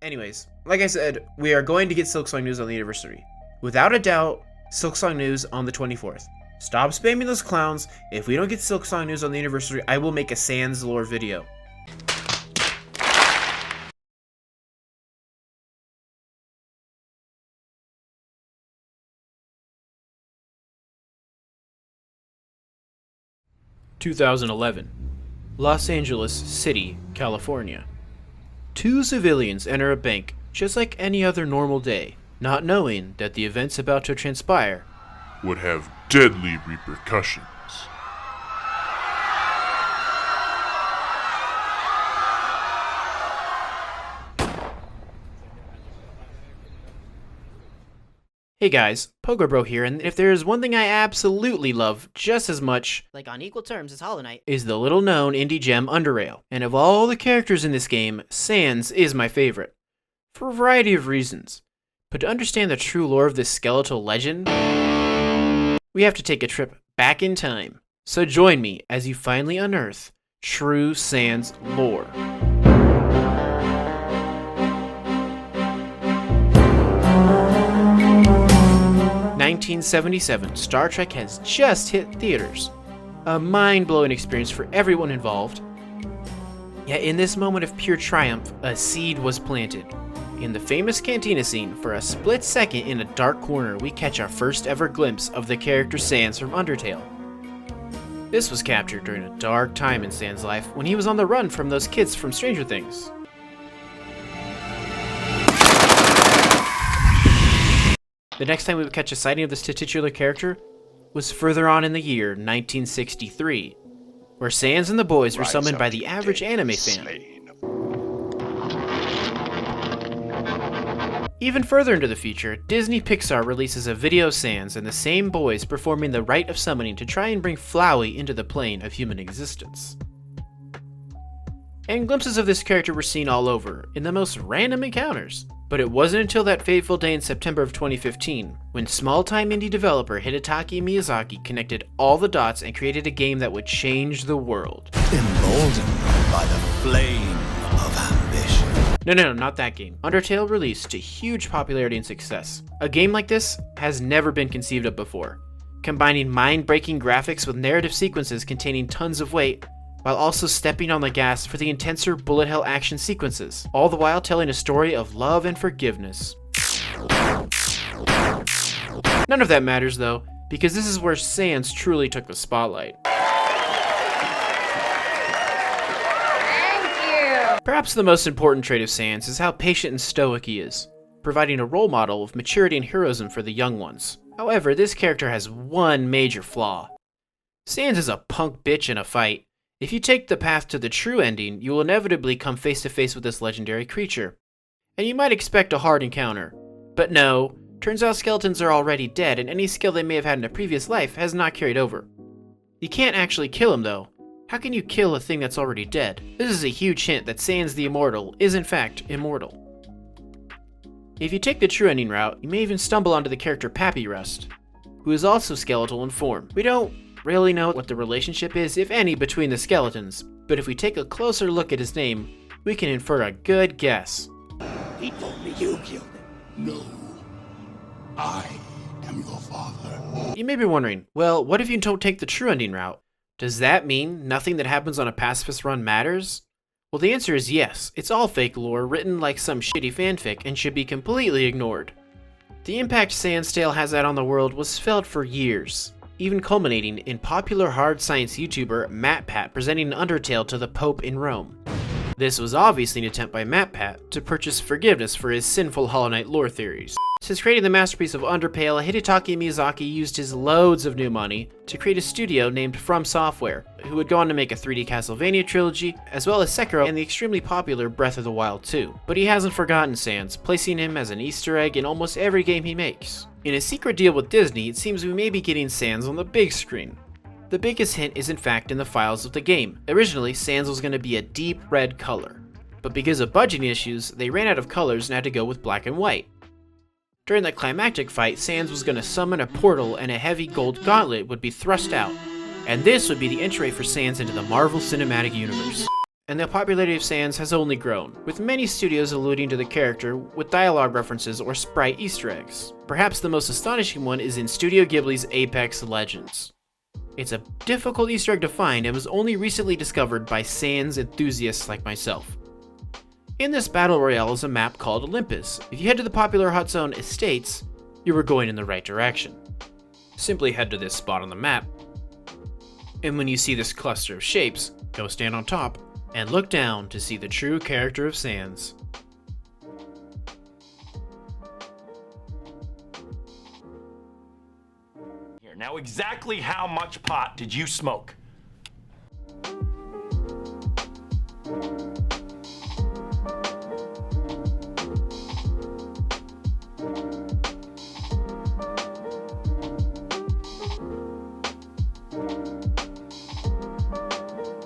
Anyways, like I said, we are going to get Silksong news on the anniversary. Without a doubt, Silksong news on the 24th. Stop spamming those clowns. If we don't get Silksong news on the anniversary, I will make a Sans lore video. (2011) Los Angeles City, California. Two civilians enter a bank just like any other normal day, not knowing that the events about to transpire would have deadly repercussions. Hey guys, Pogobro here, and if there is one thing I absolutely love just as much, like on equal terms as Hollow Knight, is the little known indie gem Undertale. And of all the characters in this game, Sans is my favorite. For a variety of reasons. But to understand the true lore of this skeletal legend, we have to take a trip back in time. So join me as you finally unearth true Sans lore. 1977, Star Trek has just hit theaters. A mind-blowing experience for everyone involved. Yet in this moment of pure triumph, a seed was planted. In the famous cantina scene, for a split second in a dark corner, we catch our first ever glimpse of the character Sans from Undertale. This was captured during a dark time in Sans' life when he was on the run from those kids from Stranger Things. The next time we would catch a sighting of this titular character was further on in the year 1963, where Sans and the boys were summoned by the average anime fan. Even further into the future, Disney Pixar releases a video of Sans and the same boys performing the rite of summoning to try and bring Flowey into the plane of human existence. And glimpses of this character were seen all over, in the most random encounters. But it wasn't until that fateful day in September of 2015, when small-time indie developer Hidetaki Miyazaki connected all the dots and created a game that would change the world. Emboldened by the flame of ambition. No, not that game. Undertale released to huge popularity and success. A game like this has never been conceived of before, combining mind-breaking graphics with narrative sequences containing tons of weight, while also stepping on the gas for the intenser bullet hell action sequences, all the while telling a story of love and forgiveness. None of that matters though, because this is where Sans truly took the spotlight. Thank you! Perhaps the most important trait of Sans is how patient and stoic he is, providing a role model of maturity and heroism for the young ones. However, this character has one major flaw. Sans is a punk bitch in a fight. If you take the path to the true ending, you will inevitably come face to face with this legendary creature. And you might expect a hard encounter. But no, turns out skeletons are already dead and any skill they may have had in a previous life has not carried over. You can't actually kill him though. How can you kill a thing that's already dead? This is a huge hint that Sans the Immortal is in fact immortal. If you take the true ending route, you may even stumble onto the character Papyrust, who is also skeletal in form. We don't really know what the relationship is, if any, between the skeletons, but if we take a closer look at his name, we can infer a good guess. He told me you killed him. No. I am your father. You may be wondering, well, what if you don't take the true ending route? Does that mean nothing that happens on a pacifist run matters? Well, the answer is yes. It's all fake lore written like some shitty fanfic and should be completely ignored. The impact Sans tale has had on the world was felt for years, even culminating in popular hard science YouTuber MatPat presenting Undertale to the Pope in Rome. This was obviously an attempt by MatPat to purchase forgiveness for his sinful Hollow Knight lore theories. Since creating the masterpiece of Undertale, Hidetaki Miyazaki used his loads of new money to create a studio named From Software, who would go on to make a 3D Castlevania trilogy, as well as Sekiro and the extremely popular Breath of the Wild 2. But he hasn't forgotten Sans, placing him as an Easter egg in almost every game he makes. In a secret deal with Disney, it seems we may be getting Sans on the big screen. The biggest hint is in fact in the files of the game. Originally, Sans was going to be a deep red color, but because of budgeting issues, they ran out of colors and had to go with black and white. During the climactic fight, Sans was going to summon a portal and a heavy gold gauntlet would be thrust out, and this would be the entry for Sans into the Marvel Cinematic Universe. and the popularity of Sans has only grown, with many studios alluding to the character with dialogue references or sprite Easter eggs. Perhaps the most astonishing one is in Studio Ghibli's Apex Legends. It's a difficult Easter egg to find and was only recently discovered by Sans enthusiasts like myself. In this battle royale is a map called Olympus. If you head to the popular Hot Zone Estates, you are going in the right direction. Simply head to this spot on the map, and when you see this cluster of shapes, go stand on top and look down to see the true character of Sans. Here, now exactly how much pot did you smoke?